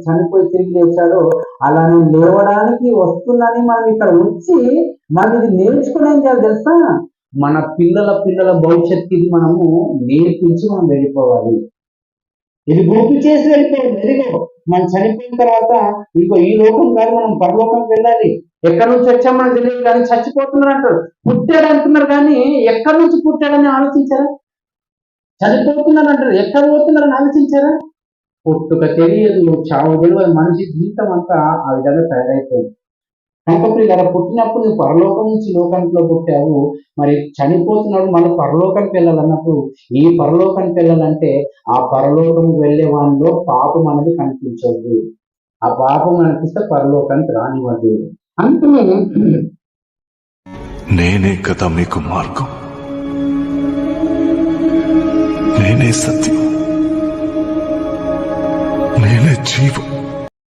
చనిపోయి తిరిగి లేచాడో అలా నేను లేవడానికి వస్తుందని మనం ఇక్కడ వచ్చి మనం ఇది నేర్చుకుని ఏం చేయాలి తెలుసా? మన పిల్లల భవిష్యత్తుకి మనము నేర్పించి మనం వెళ్ళిపోవాలి. ఇది గుర్తు చేసి వెళ్ళిపోయింది. ఎదిగో మనం చనిపోయిన తర్వాత ఇంకో ఈ లోకం కాదు, మనం పరలోకంకి వెళ్ళాలి. ఎక్కడి నుంచి వచ్చామని తెలియదు కానీ చచ్చిపోతున్నారు అంటారు. పుట్టాడు అంటున్నారు కానీ ఎక్కడి నుంచి పుట్టాడని ఆలోచించారా? చనిపోతున్నారు అంటారు, ఎక్కడ పోతున్నారని ఆలోచించారా? పుట్టుక తెలియదు, చావు తెలియదు, మనిషి జీవితం అంతా ఆ విధంగా తయారైపోయింది. కనుక ఇలా పుట్టినప్పుడు నువ్వు పరలోకం నుంచి లోకానికి పుట్టావు, మరి చనిపోతున్నాడు మనం పరలోకానికి వెళ్ళాలన్నప్పుడు ఈ పరలోకానికి వెళ్ళాలంటే ఆ పరలోకం వెళ్ళే వానిలో పాపం అనేది కనిపించవద్దు. ఆ పాపం కనిపిస్తే పరలోకానికి రానివ్వద్దు. అందుకనే నేనే కదా మీకు మార్గం, నేనే సత్యం, నేనే జీవం.